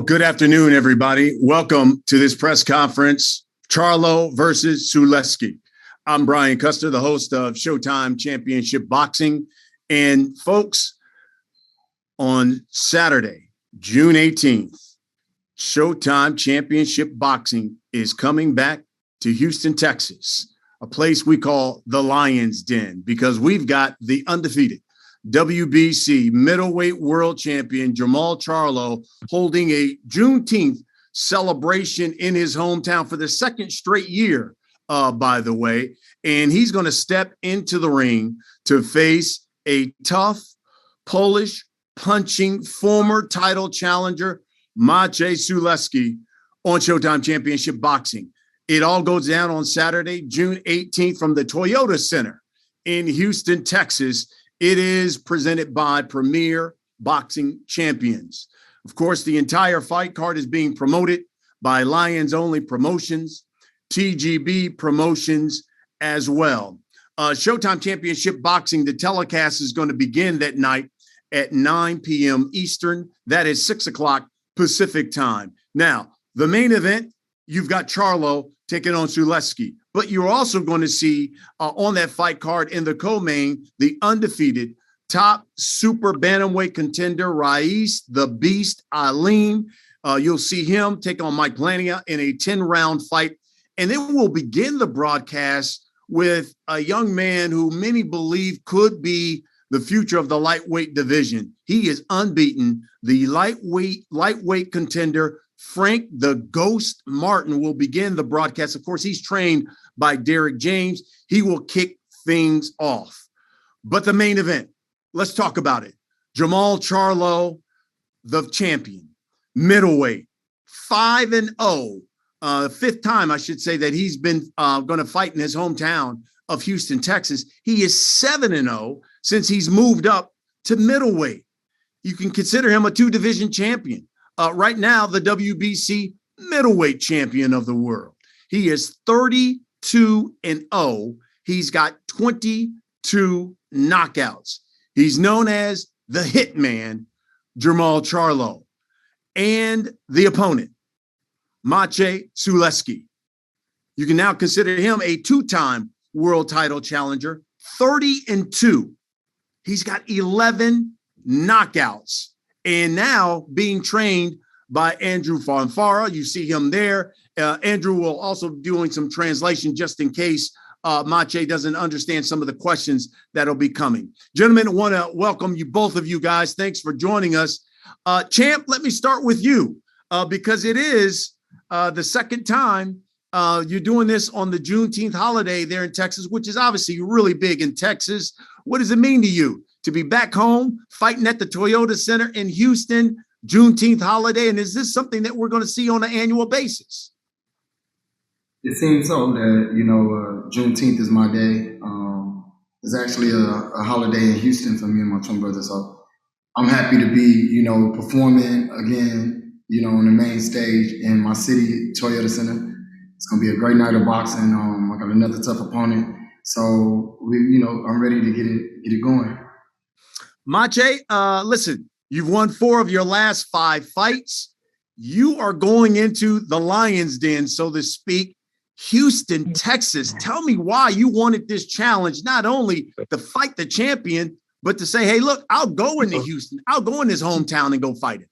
good afternoon, everybody. Welcome to this press conference, Charlo versus Sulecki. I'm Brian Custer, the host of Showtime Championship Boxing. And folks, on Saturday, June 18th, Showtime Championship Boxing is coming back to Houston, Texas, a place we call the Lion's Den, because we've got the undefeated WBC middleweight world champion Jermall Charlo holding a Juneteenth celebration in his hometown for the second straight year, by the way. And he's going to step into the ring to face a tough Polish punching former title challenger, Maciej Sulecki, on Showtime Championship Boxing. It all goes down on Saturday, June 18th from the Toyota Center in Houston, Texas. It is presented by Premier Boxing Champions. Of course, the entire fight card is being promoted by Lions Only Promotions, TGB Promotions as well. Showtime Championship Boxing, the telecast is going to begin that night at 9 p.m. Eastern. That is 6 o'clock Pacific time. Now, the main event, you've got Charlo taking on Sulecki. But you're also going to see on that fight card in the co-main, the undefeated top super bantamweight contender, Rais the Beast Alim. You'll see him take on Mike Plania in a 10-round fight. And then we'll begin the broadcast with a young man who many believe could be the future of the lightweight division. He is unbeaten. The lightweight contender, Frank the Ghost Martin, will begin the broadcast. Of course, he's trained by Derek James. He will kick things off. But the main event, let's talk about it. Jermall Charlo, the champion, middleweight, 5-0. Fifth time, I should say, that he's been going to fight in his hometown of Houston, Texas. He is 7-0 since he's moved up to middleweight. You can consider him a two-division champion. Right now, the WBC middleweight champion of the world. He is 32-0. He's got 22 knockouts. He's known as the Hitman, Jermall Charlo. And the opponent, Maciej Sulecki. You can now consider him a two-time world title challenger, 30-2. He's got 11 knockouts. And now being trained by Andrew Fanfara. You see him there. Andrew will also be doing some translation just in case Maciej doesn't understand some of the questions that'll be coming. Gentlemen, I want to welcome you, both of you guys. Thanks for joining us. Champ, let me start with you because it is the second time you're doing this on the Juneteenth holiday there in Texas, which is obviously really big in Texas. What does it mean to you to be back home fighting at the Toyota Center in Houston, Juneteenth holiday? And is this something that we're going to see on an annual basis? It seems so that, Juneteenth is my day. It's actually a holiday in Houston for me and my twin brother. So I'm happy to be, performing again, on the main stage in my city, Toyota Center. It's going to be a great night of boxing. I got another tough opponent. So, I'm ready to get it going. Maciej, listen, you've won 4 of your last 5 fights. You are going into the Lion's Den, so to speak, Houston, Texas. Tell me why you wanted this challenge, not only to fight the champion, but to say, hey, look, I'll go into Houston. I'll go in his hometown and go fight it.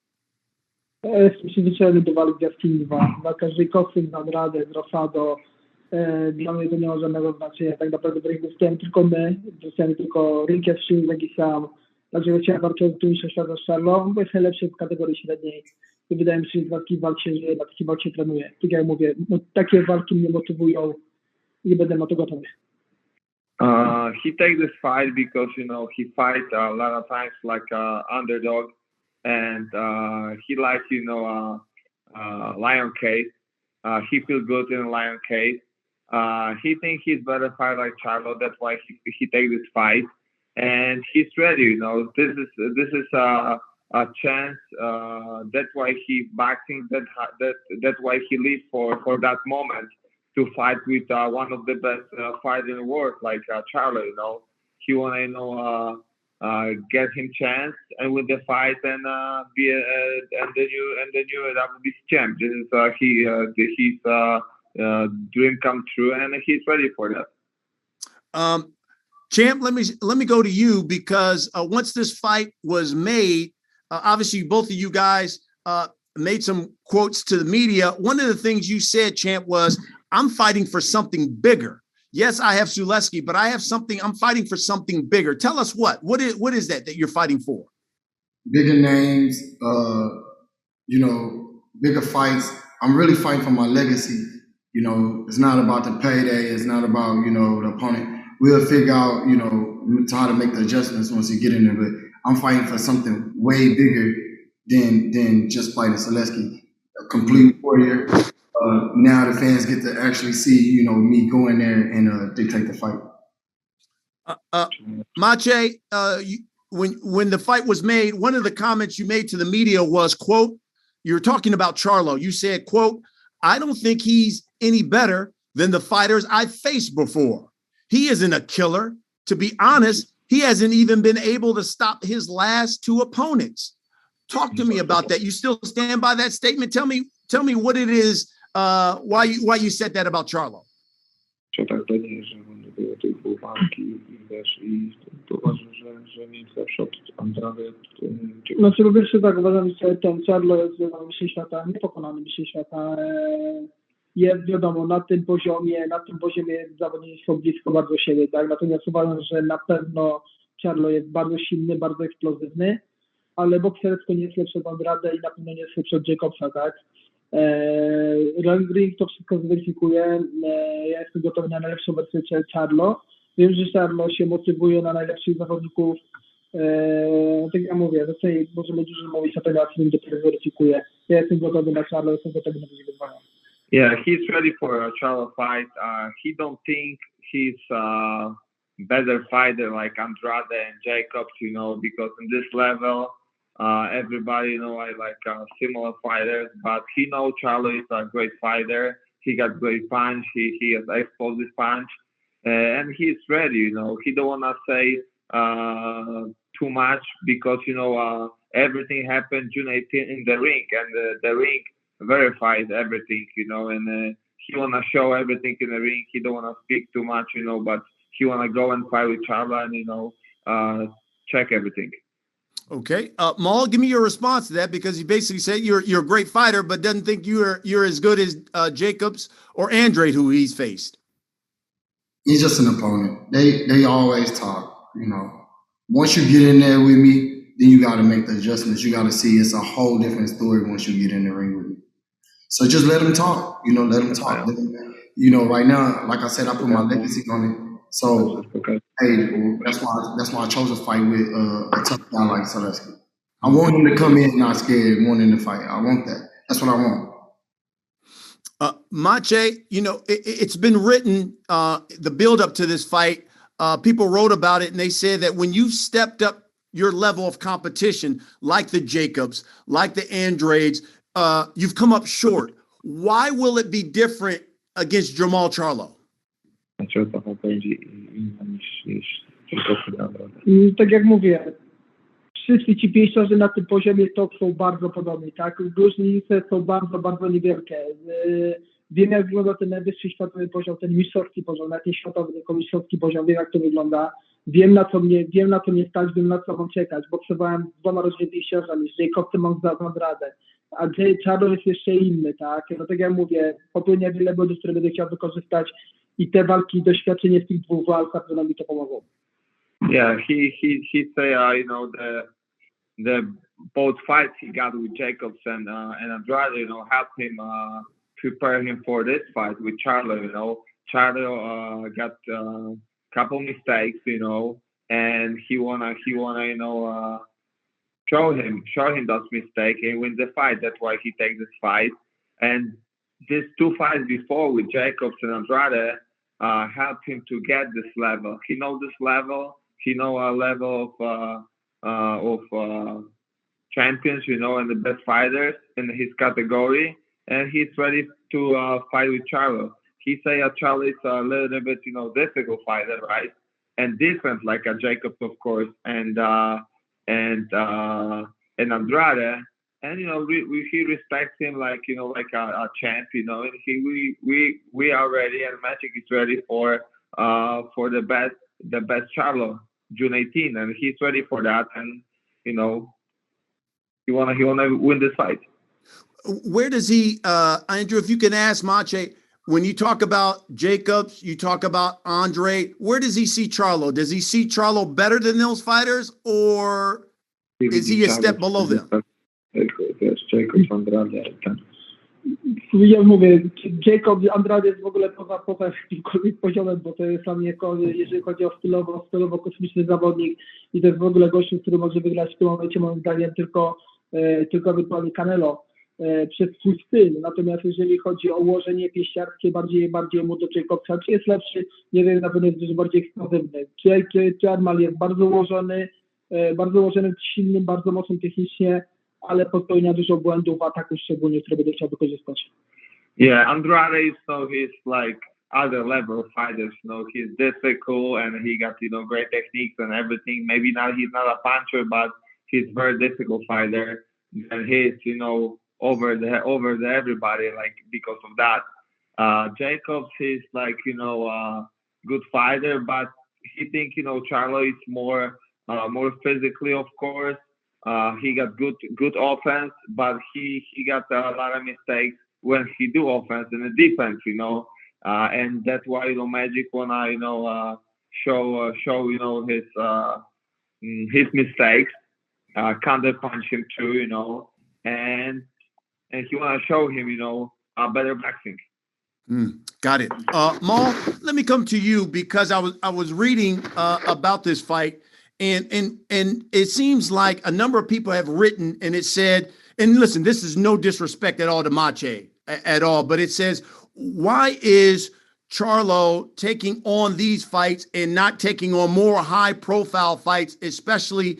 Jestem przyzwyczajony do walk jaskini 2. Walka z Jacobsem, dam radę, z Rosado. Dla mnie to nie ma żadnego znaczenia. Tak naprawdę w ringu dostajemy tylko my. Dostajemy tylko ring jest taki sam. Także chciałem walczyć tu niż świata z Charlo, bo jest najlepszy w kategorii średniej. I wydaje mi się, że walki się żyje, na takiej walki się trenuje. Tak jak mówię, takie walki mnie motywują i będę na to gotowy. He take this fight because, he fight a lot of times like underdog. And he likes, lion cage. He feels good in a lion cage. He thinks he's better fight like Charlo. That's why he take this fight, and he's ready. This is a chance. That's why he boxing. That's why he lives for that moment to fight with one of the best fighters in the world, like Charlo. He wanna get him chance and win the fight and be and the new WBC champ. This is his dream come true, and he's ready for that. Champ, let me go to you because once this fight was made, obviously both of you guys made some quotes to the media. One of the things you said, Champ, was, "I'm fighting for something bigger. Yes, I have Sulecki, but I'm fighting for something bigger." Tell us what is that you're fighting for? Bigger names, bigger fights. I'm really fighting for my legacy. It's not about the payday. It's not about, the opponent. We'll figure out, how to make the adjustments once you get in there. But I'm fighting for something way bigger than just fighting Sulecki. A complete warrior. Now the fans get to actually see, me go in there and dictate the fight. Maciej, when the fight was made, one of the comments you made to the media was, quote, you were talking about Charlo. You said, quote, "I don't think he's any better than the fighters I've faced before. He isn't a killer. To be honest, he hasn't even been able to stop his last two opponents." Talk to me about that. You still stand by that statement? Tell me what it is, why you said that about Charlo. Znaczy, po pierwsze tak, uważam, że ten Charlo jest mistrzem świata, niepokonany mistrzem świata. Jest, wiadomo, na tym poziomie zawodnicy są blisko bardzo siebie, tak? Natomiast uważam, że na pewno Charlo jest bardzo silny, bardzo eksplozywny, ale boksersko nie jest lepszy od Andrade i na pewno nie jest lepszy od Jacobsa, tak? Ring to wszystko zweryfikuje. Ja jestem gotowy na najlepszą wersję Charlo. Wiem, że Charlo się motywuje na najlepszych zawodników. Tak jak mówię, możemy dużo mówić na temat, ring dopiero zweryfikuje. Ja jestem gotowy na Charlo, jestem gotowy na te wyzwania. Yeah, he's ready for a Charlo fight. He don't think he's a better fighter like Andrade and Jacobs, because in this level, everybody, I like similar fighters, but he knows Charlo is a great fighter. He got great punch. He has explosive punch, and he's ready. He don't wanna say too much because everything happened June 18 in the ring, and the ring verified everything. And he wanna show everything in the ring. He don't wanna speak too much, but he wanna go and fight with Charlo and check everything. Okay, Maul, give me your response to that, because he basically said you're a great fighter, but doesn't think you're as good as Jacobs or Andrade, who he's faced. He's just an opponent. They always talk. Once you get in there with me, then you got to make the adjustments. You got to see it's a whole different story once you get in the ring with me. So just let him talk. Let him talk. Right now, like I said, I put my legacy on it. So, hey, that's why I chose to fight with a tough guy like Sulecki. I want him to come in not scared, wanting to fight. I want that. That's what I want. Maciej, it's been written, the build up to this fight, people wrote about it, and they said that when you stepped up your level of competition, like the Jacobs, like the Andrades, you've come up short. Why will it be different against Jermall Charlo? Tak jak mówię, wszyscy ci pięściarze na tym poziomie top są bardzo podobni, tak? Różnice są bardzo, bardzo niewielkie. Wiem, jak wygląda ten najwyższy światowy poziom, ten mistrzowski poziom, na ten światowy, tylko mistrzowski poziom, wiem, jak to wygląda. Wiem, na co mnie stać, wiem, na co mam czekać. Boksowałem z dwoma różnymi pięściarzami, z Jacobsem mam Andrade, a Charlo jest jeszcze inny, tak? No tak jak mówię, popełnia wiele błędów, które będę chciał wykorzystać i te walki, doświadczenie w tych dwóch walkach, które mi to pomogą. Yeah, he say, the both fights he got with Jacobs and Andrade, helped him prepare him for this fight with Charlo. Charlo got a couple mistakes, and he wanna show him those mistakes and win the fight. That's why he takes this fight. And these two fights before with Jacobs and Andrade helped him to get this level. He knows this level. He knows a level of champions, and the best fighters in his category, and he's ready to fight with Charlo. He say Charlo is a little bit, difficult fighter, right? defense like a Jacobs, of course, and Andrade. And he respects him like like a champ, and we are ready, and Magic is ready for the best Charlo June 18, and he's ready for that, and he wanna win this fight. Where does he, Andrew? If you can ask Maciej, when you talk about Jacobs, you talk about Andre. Where does he see Charlo? Does he see Charlo better than those fighters, or is he a step below them? Jacobs, Andrade, Ja mówię, Jacob Andrade jest w ogóle poza jakimkolwiek poziomem, bo to jest dla mnie, jeżeli chodzi o stylowo kosmiczny zawodnik i to jest w ogóle gościu, który może wygrać w tym momencie moim zdaniem tylko ewentualnie Canelo przez swój styl. Natomiast jeżeli chodzi o ułożenie pieściarskie, bardziej mu do Jacobsa, czy jest lepszy, nie wiem, na pewno jest dużo bardziej eksplozywny. Jermall jest bardzo ułożony, silnym, bardzo mocnym technicznie, ale popełnia dużo błędów w ataku szczególnie, które będzie chciał wykorzystać. Yeah, Andrade is he's like other level fighters. He's difficult and he got great techniques and everything. Maybe he's not a puncher, but he's very difficult fighter. And he's over the everybody like because of that. Jacobs is like a good fighter, but he think Charlo is more physically, of course. He got good offense, but he got a lot of mistakes when he do offense and the defense, and that's why Magic wanna show his mistakes, counter punch him too, and he wanna show him a better boxing. Got it. Maul, let me come to you because I was reading about this fight. And it seems like a number of people have written and it said, and listen, this is no disrespect at all to Maciej at all, but it says, why is Charlo taking on these fights and not taking on more high profile fights, especially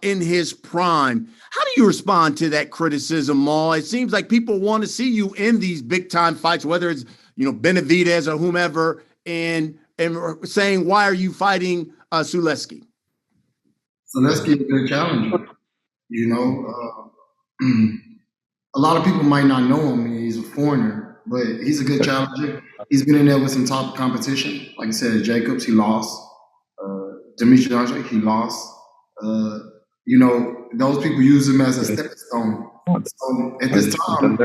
in his prime? How do you respond to that criticism, Maul? It seems like people want to see you in these big time fights, whether it's, Benavidez or whomever, and saying, why are you fighting Sulecki? Sulecki is a good challenger. A lot of people might not know him. He's a foreigner, but he's a good challenger. He's been in there with some top competition. Like I said, Jacobs, he lost. Dimitri Andre, he lost. Those people use him as a stepping stone. So at this time,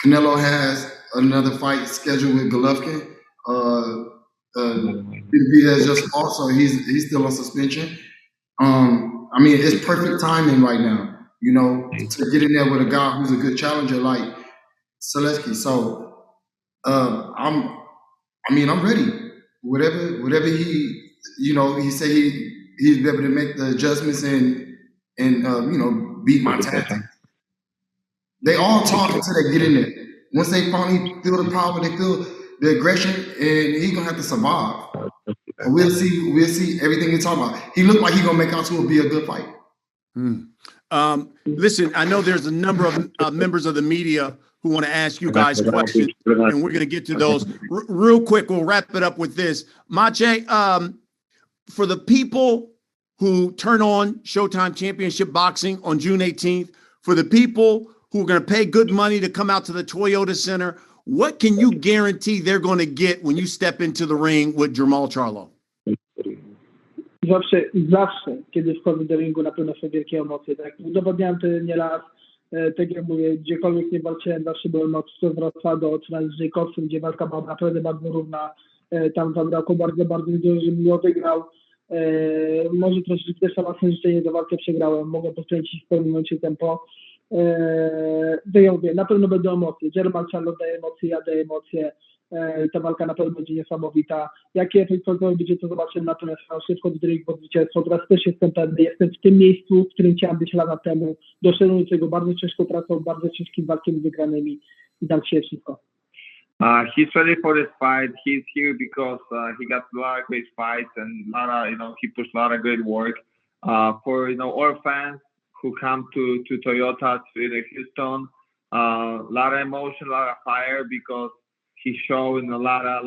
Canelo has another fight scheduled with Golovkin. Benavidez just also he's still on suspension. It's perfect timing right now, to get in there with a guy who's a good challenger like Sulecki. So I'm ready. Whatever he he said he's able to make the adjustments and beat my tactics. They all talk until they get in there. Once they finally feel the power, they feel the aggression, and he's gonna have to survive. We'll see everything he's talking about. He looked like he's gonna make out to be a good fight. Listen, I know there's a number of members of the media who want to ask you guys questions, and we're gonna get to those real quick. We'll wrap it up with this. Maciej, for the people who turn on Showtime Championship Boxing on June 18th, for the people who are gonna pay good money to come out to the Toyota Center, what can you guarantee they're going to get when you step into the ring with Jermall Charlo? Zawsze, kiedy wchodzę do ringu, na pewno są wielkie emocje. Tak? Udowodniałem to nieraz. Tak jak mówię, gdziekolwiek nie walczyłem, zawsze byłem mocno z Rosado, czy nawet z Jacobsem, gdzie walka była naprawdę bardzo równa. Tam zabrakło bardzo dużo, żebym nie wygrał. Może troszeczkę też własne życzenie do walki przegrałem. Mogę pokręcić w pewnym momencie tempo. Ja mówię, na pewno będą emocje. Jermall Charlo daje emocje, ja daję emocje. Ta walka na pewno będzie niesamowita. Jakie efekty będzie, to zobaczymy. Natomiast szybko do ringu po zwycięstwo. Teraz też jestem pewny. Jestem w tym miejscu, w którym chciałem być lata temu. Doszedłem do tego bardzo ciężką pracą, bardzo ciężkimi walkami wygranymi i dam się wszystko. He's ready for this fight. He's here because he got a lot of great fights and he pushed a lot of great work. For our fans who come to Toyota to Houston, a lot of emotion, a lot of fire because he's showing a lot of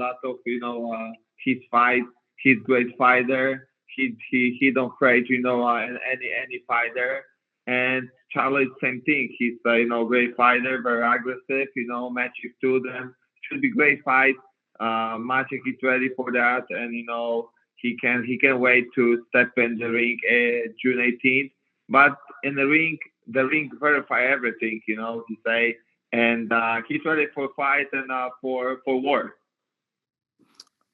his fight. He's a great fighter. He don't afraid, any fighter. And Charlo is the same thing. He's great fighter, very aggressive. Matches to them. Should be great fight. Maciej is ready for that, and he can wait to step in the ring June 18th. But in the ring verify everything. He say, and he's ready for fight and for war.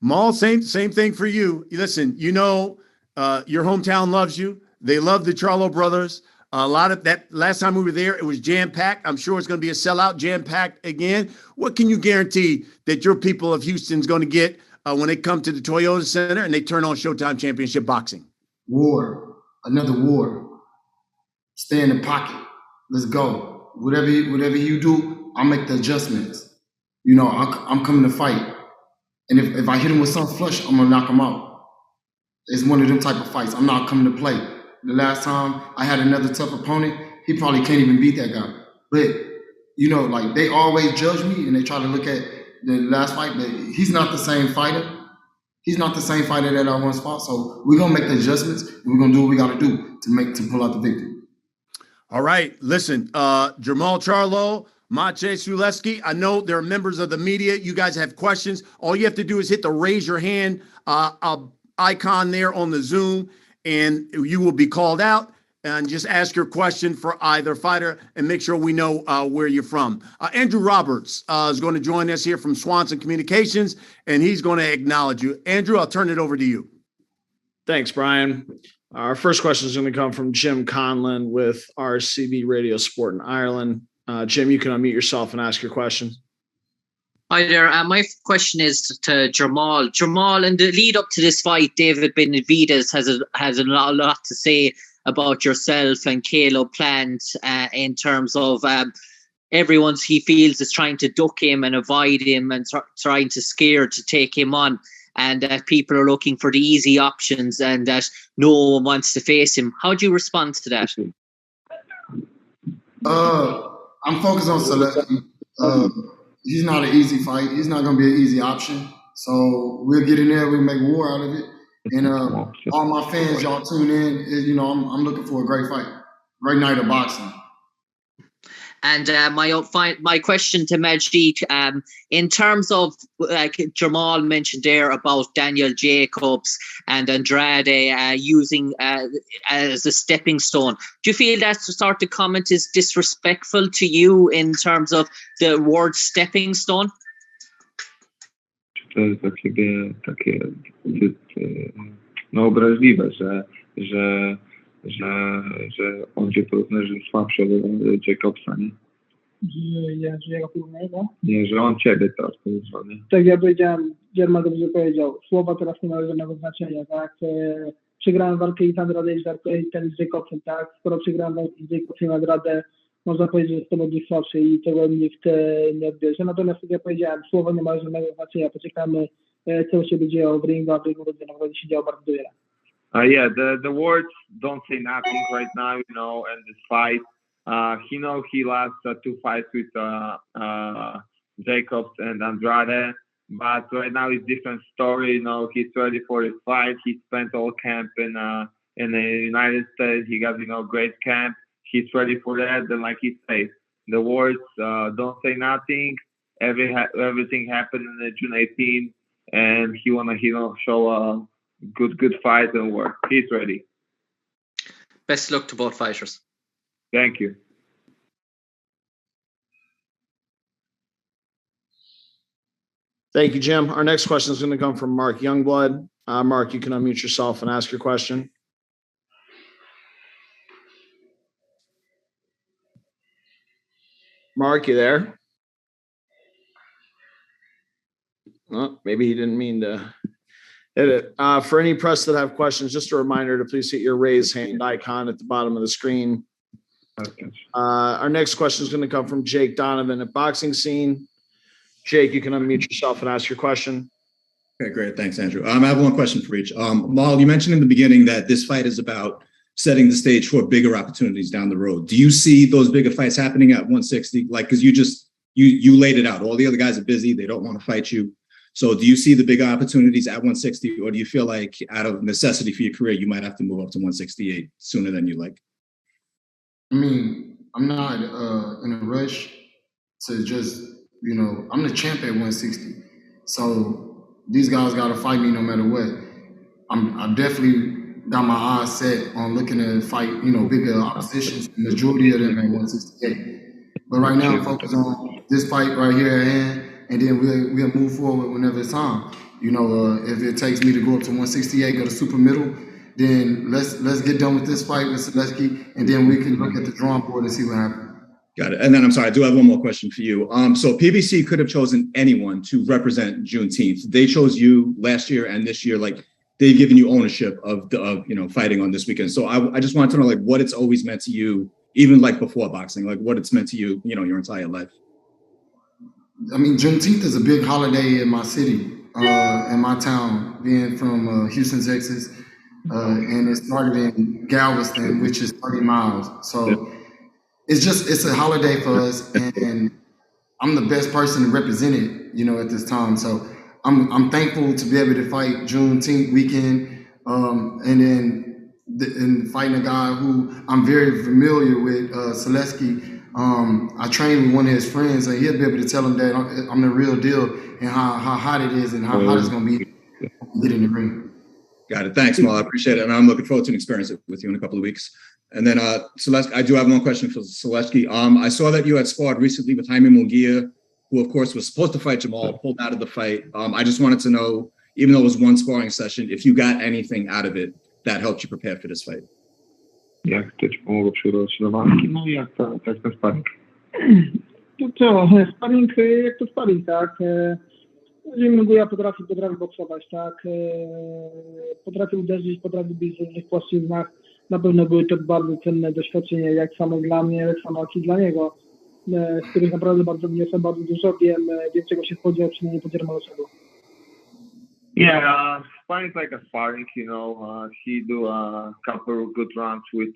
Maul, same thing for you. Listen, your hometown loves you. They love the Charlo brothers. A lot of that last time we were there, it was jam-packed. I'm sure it's going to be a sellout, jam-packed again. What can you guarantee that your people of Houston's going to get when they come to the Toyota Center and they turn on Showtime Championship Boxing? War. Another war. Stay in the pocket. Let's go. Whatever you do, I'll make the adjustments. I'm coming to fight. And if I hit him with some flush, I'm going to knock him out. It's one of them type of fights. I'm not coming to play. The last time I had another tough opponent, he probably can't even beat that guy. But, they always judge me and they try to look at the last fight, but he's not the same fighter. He's not the same fighter that I once fought. So we're going to make the adjustments. And we're going to do what we got to do to pull out the victory. All right. Listen, Jermall Charlo, Maciej Sulecki, I know there are members of the media. You guys have questions. All you have to do is hit the raise your hand icon there on the Zoom, and you will be called out. And just ask your question for either fighter and make sure we know where you're from. Andrew Roberts is going to join us here from Swanson Communications, and he's going to acknowledge you. Andrew, I'll turn it over to you. Thanks, Brian. Our first question is going to come from Jim Conlon with RCB Radio Sport in Ireland. Jim, you can unmute yourself and ask your question. Hi there. My question is to Jermall. Jermall, in the lead up to this fight, David Benavidez has a lot to say about yourself and Caleb Plant in terms of everyone he feels is trying to duck him and avoid him and trying to scare to take him on, and that people are looking for the easy options and that no one wants to face him. How do you respond to that? I'm focused on Sulecki. He's not an easy fight. He's not going to be an easy option. So we'll get in there. We'll make war out of it. And all my fans, y'all tune in. I'm looking for a great fight, great night of boxing. And my question to Maciej, in terms of like Jermall mentioned there about Daniel Jacobs and Andrade using as a stepping stone, do you feel that sort of comment is disrespectful to you in terms of the word stepping stone? To jest takie obraźliwe, że on się porównuje, że jest słabszy od Jacobsa, nie? Nie, że on ciebie teraz powiedział, nie? Tak, ja powiedziałem, Jermall dobrze powiedział, słowa teraz nie mają żadnego znaczenia, tak? Przegrałem walkę i z Andrade i ten z Jacobsem, tak? Skoro przegrałem walkę z Jacobsem i Andrade, można powiedzieć, że to będzie słabszy i tego nikt nie odbierze. Natomiast jak ja powiedziałem, słowa nie mają żadnego znaczenia, poczekamy, co się będzie działo w ringu, a w ringu będzie naprawdę się działo bardzo wiele. Yeah, the words don't say nothing right now, and this fight. He lost 2 fights with Jacobs and Andrade, but right now it's different story. He's ready for his fight. He spent all camp in the United States. He got great camp. He's ready for that. And like he says, the words don't say nothing. Everything happened in the June 18th, and he wanna show a good fight and work. He's ready. Best luck to both fighters. Thank you. Thank you, Jim. Our next question is going to come from Mark Youngblood. Mark, you can unmute yourself and ask your question. Mark, you there? Oh, maybe he didn't mean to hit it. For any press that have questions, just a reminder to please hit your raise hand icon at the bottom of the screen. Okay. Our next question is going to come from Jake Donovan at Boxing Scene. Jake, you can unmute yourself and ask your question. Okay, great. Thanks, Andrew. I have one question for each. Maul, you mentioned in the beginning that this fight is about setting the stage for bigger opportunities down the road. Do you see those bigger fights happening at 160? Like, because you laid it out. All the other guys are busy. They don't want to fight you. So do you see the big opportunities at 160, or do you feel like out of necessity for your career, you might have to move up to 168 sooner than you like? I mean, I'm not in a rush to just, I'm the champ at 160. So these guys got to fight me no matter what. I definitely got my eyes set on looking to fight, bigger oppositions, the majority of them at 168. But right now, I'm focused on this fight right here at hand, and then we'll move forward whenever it's time. If it takes me to go up to 168, go to super middle, then let's get done with this fight with Sulecki, and then we can look at the drawing board and see what happens. Got it. And then I'm sorry, I do have one more question for you. So PBC could have chosen anyone to represent Juneteenth. They chose you last year and this year. Like, they've given you ownership of fighting on this weekend. So I just want to know, like, what it's always meant to you, even like before boxing, like what it's meant to you, your entire life. I mean, Juneteenth is a big holiday in my city, in my town, being from Houston, Texas, and it started in Galveston, which is 30 miles. So it's a holiday for us, and I'm the best person to represent it, at this time. So I'm thankful to be able to fight Juneteenth weekend, and then fighting a guy who I'm very familiar with, Sulecki. I trained with one of his friends, and he'll be able to tell him that I'm the real deal and how hot it is and how hot it's going to be to get in the ring. Got it. Thanks, Mal. I appreciate it. And I'm looking forward to an experience with you in a couple of weeks. And then, Sulecki, I do have one question for Sulecki. I saw that you had sparred recently with Jaime Munguia, who, of course, was supposed to fight Jermall, pulled out of the fight. I just wanted to know, even though it was one sparring session, if you got anything out of it that helped you prepare for this fight. Jak to ci pomogło przygotować się do walki? No i jak ten sparring? To co, sparring jak to sparring, tak? Munguia potrafi boksować, tak? Potrafi uderzyć, potrafi bić w różnych płaszczyznach. Na pewno były to bardzo cenne doświadczenia, jak samo dla mnie, jak samo jak i dla niego, z których naprawdę bardzo wniosłem bardzo dużo, wiem czego się spodziewał, przynajmniej po Jermallu Charlo. Yeah, sparring like a sparring, he do a couple of good rounds with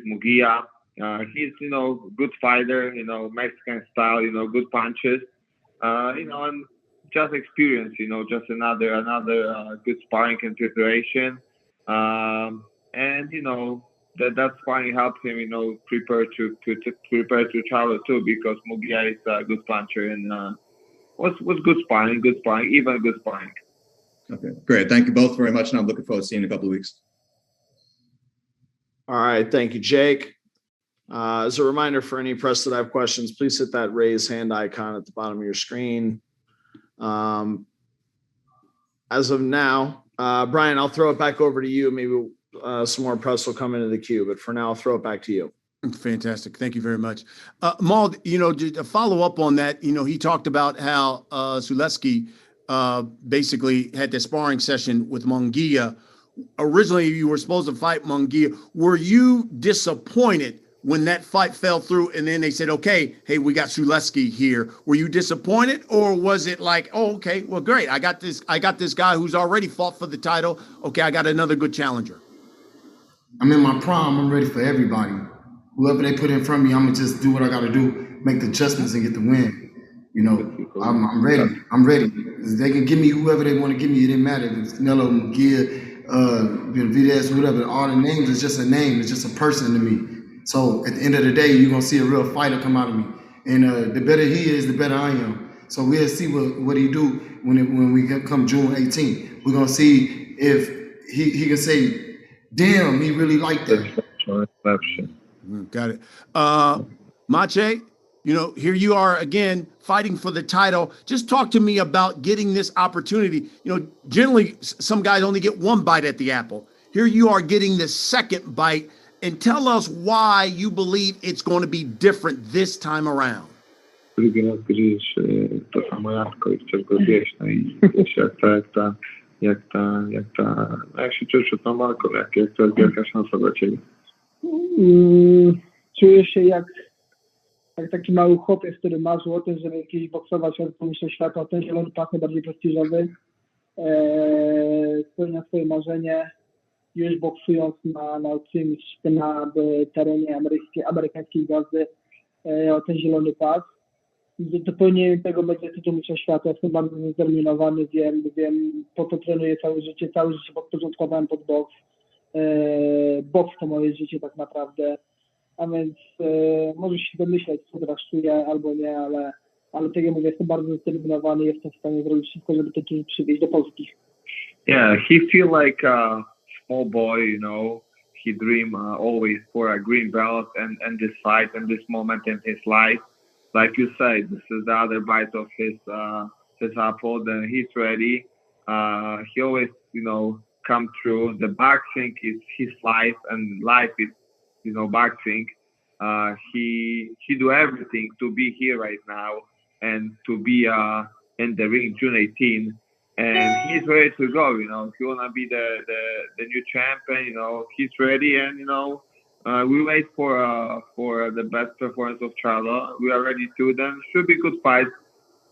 Munguia. He's, good fighter, Mexican style, good punches, and just experience, just another good sparring and preparation. And, that sparring helped him, prepare to Charlo too, because Munguia is a good puncher and was good sparring, even good sparring. Okay, great. Thank you both very much. And I'm looking forward to seeing you in a couple of weeks. All right. Thank you, Jake. As a reminder for any press that have questions, please hit that raise hand icon at the bottom of your screen. As of now, Brian, I'll throw it back over to you. Maybe some more press will come into the queue, but for now, I'll throw it back to you. Fantastic. Thank you very much. Mal, to follow up on that, he talked about how Sulecki basically had the sparring session with Munguia. Originally, you were supposed to fight Munguia. Were you disappointed when that fight fell through and then they said, okay, hey, we got Sulecki here? Were you disappointed, or was it like, oh, okay, well, great. I got this guy who's already fought for the title. Okay, I got another good challenger. I'm in my prime. I'm ready for everybody. Whoever they put in front of me, I'm going to just do what I got to do, make the adjustments and get the win. I'm ready. I'm ready. They can give me whoever they want to give me. It didn't matter if it's Canelo, Munguia, Vides, whatever. All the names is just a name. It's just a person to me. So at the end of the day, you're going to see a real fighter come out of me. And the better he is, the better I am. So we'll see what he do when we come June 18th. We're going to see if he can say, damn, he really liked that. Got it. Maciej, here you are again fighting for the title. Just talk to me about getting this opportunity. Generally some guys only get one bite at the apple. Here you are getting the second bite, and tell us why you believe it's going to be different this time around. Drugi raz gdzieś to samo jabłko i chcesz go zjeść, no i wiesz, jak się czujesz przed tą walką, jak to jest wielka szansa dla ciebie? Czuję się jak taki mały chłopiec, który marzy o tym, żeby kiedyś boksować o mistrzostw świata. Ten zielony pas najbardziej prestiżowy. Spełnia swoje marzenie, już boksując na terenie amerykańskiej gwiazdy o ten zielony pas. Zupełnie tego będzie tytuł mistrza świata. Jestem bardzo zdeterminowany, wiem, po to trenuję całe życie podporządkowałem pod boks. Boks to moje życie tak naprawdę. A więc możesz się domyśleć, co teraz czuję albo nie, ale tak jak mówię, jestem bardzo zdeterminowany, jestem w stanie zrobić wszystko, żeby ten tytuł przywieźć do Polski. Yeah, he feel like a small boy, you know. He dream always for a green belt and this fight and this moment in his life. Like you said, this is the other bite of his apple. Then he's ready. He always, you know, come through. The boxing is his life, and life is, you know, boxing. He do everything to be here right now and to be in the ring June 18. And he's ready to go, you know. He wanna be the new champion, you know. He's ready, and you know, we wait for the best performance of Charlo. We are ready too. Then should be good fight.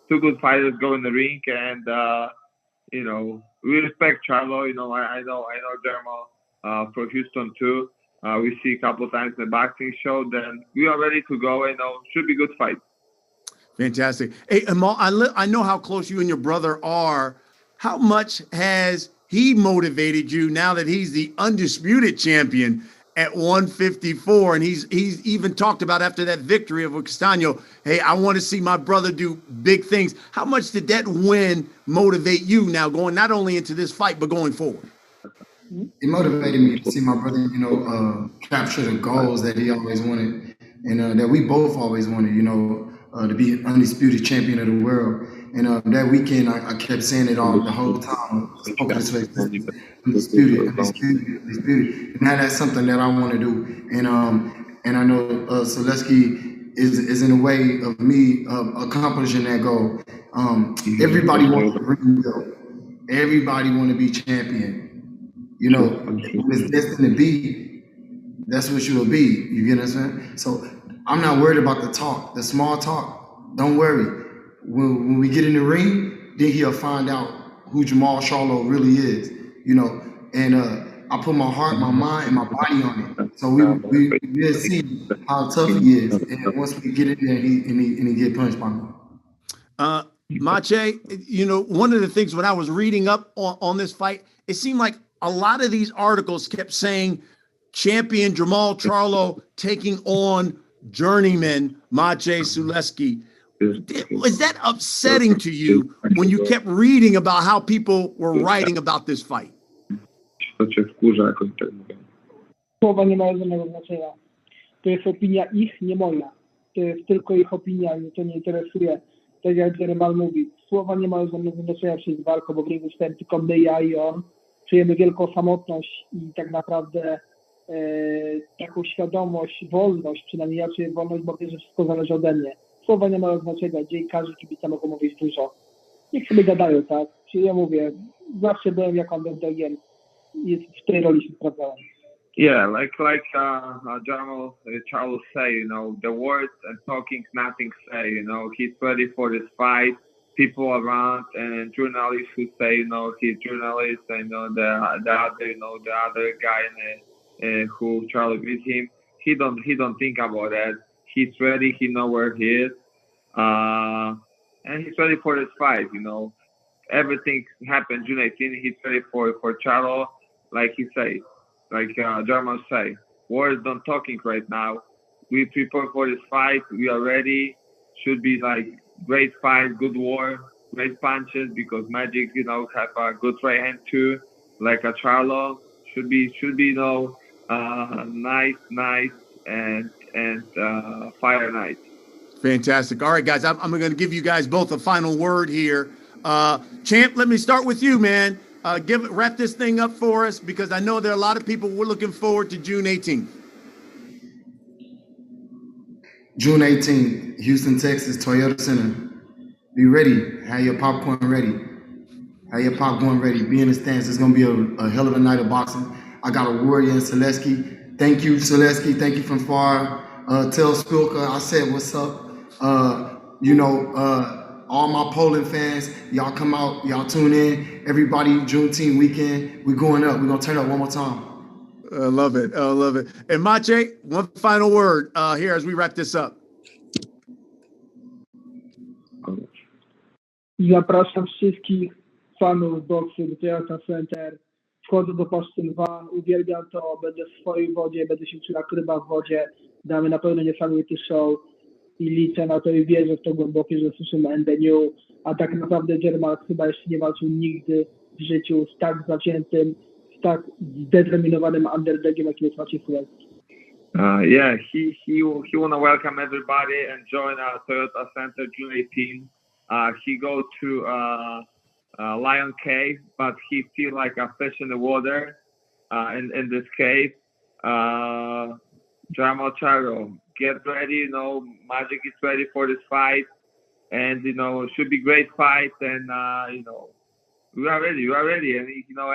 Two good fighters go in the ring, and you know, we respect Charlo. You know, I know Jermall for Houston too. We see a couple times in the boxing show. Then we are ready to go. You know, should be good fight. Fantastic. Hey, Amal, I know how close you and your brother are. How much has he motivated you now that he's the undisputed champion at 154? And he's even talked about after that victory of Castano, hey, I want to see my brother do big things. How much did that win motivate you now going not only into this fight, but going forward? It motivated me to see my brother, you know, capture the goals that he always wanted and that we both always wanted, you know, to be undisputed champion of the world. And that weekend, I kept saying it all the whole time. Undisputed. And now that's something that I want to do. And I know Sulecki is in a way of me accomplishing that goal. Everybody wants to ring belt. Everybody want to be champion. You know, it's destined to be. That's what you will be. You get what I'm saying? So I'm not worried about the talk, the small talk. Don't worry. When we get in the ring, then he'll find out who Jermall Charlo really is, you know. And I put my heart, my mind, and my body on it. So we will see how tough he is. And once we get in there, he get punched by me. Maciej, you know, one of the things when I was reading up on this fight, it seemed like a lot of these articles kept saying champion Jermall Charlo taking on journeyman Maciej Sulecki. Was that upsetting to you when you kept reading about how people were writing about this fight? Słowa nie mają żadnego znaczenia. To jest opinia ich, nie moja. To jest tylko ich opinia, mnie to nie interesuje. Tak jak Jermall mówi, słowa nie mają żadnego znaczenia przed walką, bo w ringu stałem tylko my, ja i on. Czujemy wielką samotność i tak naprawdę taką świadomość, wolność, przynajmniej ja czuję wolność, bo wiem, że wszystko zależy ode mnie. Słowa nie mają znaczenia, gdzie każdy kibica mogą mówić dużo. Niech sobie gadają, tak? Czyli ja mówię, zawsze byłem jak underdogiem i w tej roli się sprawdzałem. Yeah, like Jermall Charlo say, you know, the words and talking nothing say, you know, he's ready for this fight. People around and journalists who say, you know, he's journalist, and you know, the other guy who Charlo beat him. He don't think about that. He's ready. He knows where he is, and he's ready for this fight. You know, everything happened June 18. He's ready for Charlo, like he say, like Jermall say. Words don't talking right now. We prepare for this fight. We are ready. Should be like great fight, good war, great punches. Because Magic, you know, have a good right hand too, like a Charlo. Should be, you know, nice, and fire night. Fantastic. All right, guys, I'm going to give you guys both a final word here. Champ, let me start with you, man. Wrap this thing up for us, because I know there are a lot of people we're looking forward to June 18th. June 18th, Houston, Texas, Toyota Center. Be ready. Have your popcorn ready. Have your popcorn ready. Be in the stands. It's going to be a hell of a night of boxing. I got a warrior in Sulecki. Thank you, Sulecki. Thank you from far. Tell Spilka I said what's up. All my Poland fans, y'all come out, y'all tune in. Everybody, Juneteenth weekend, we're going up. We're going to turn up one more time. I love it. I love it. And Maciej, one final word here as we wrap this up. Zapraszam wszystkich fanów boksu do Toyota Center. Wchodzę do Poczty 2, uwielbiam to, będę w swojej wodzie, będę się czuł jak ryba w wodzie. Damy na pewno niesamowity show i liczę na to i wierzę w to głębokie, że słyszymy And the New. A tak naprawdę Jermall chyba jeszcze nie walczył nigdy w życiu z tak zaciętym, z tak zdeterminowanym underdogiem, jakim jest Maciej Sulecki. Yeah, he wanna welcome everybody and join Toyota Center June 18. He go to Lion Cave, but he feel like a fish in the water in this cave. Jermall Charlo, get ready. Maciej is ready for this fight, and it should be great fight. And we are ready. And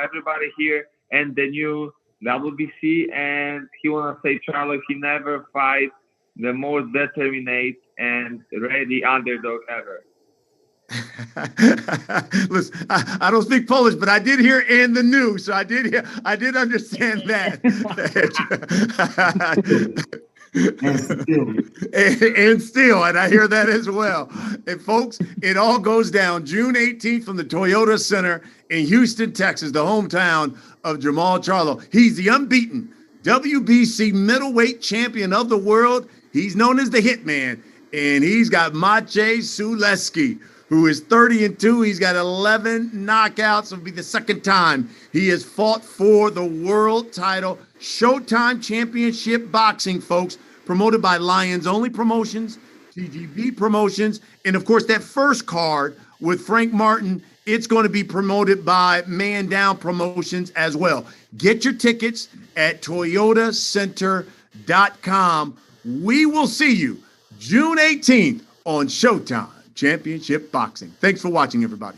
everybody here and the new WBC, and he wanna say Charlo, he never fight the most determined and ready underdog ever. Listen, I don't speak Polish, but I did hear "in the new," so I did understand that. and still, and I hear that as well. And folks, it all goes down June 18th from the Toyota Center in Houston, Texas, the hometown of Jermall Charlo. He's the unbeaten WBC middleweight champion of the world. He's known as the Hitman, and he's got Maciej Sulecki, who is 30-2. He's got 11 knockouts. It'll be the second time he has fought for the world title. Showtime Championship Boxing, folks, promoted by Lions Only Promotions, TGB Promotions, and of course that first card with Frank Martin, it's going to be promoted by Man Down Promotions as well. Get your tickets at toyotacenter.com. We will see you June 18th on Showtime Championship Boxing. Thanks for watching, everybody.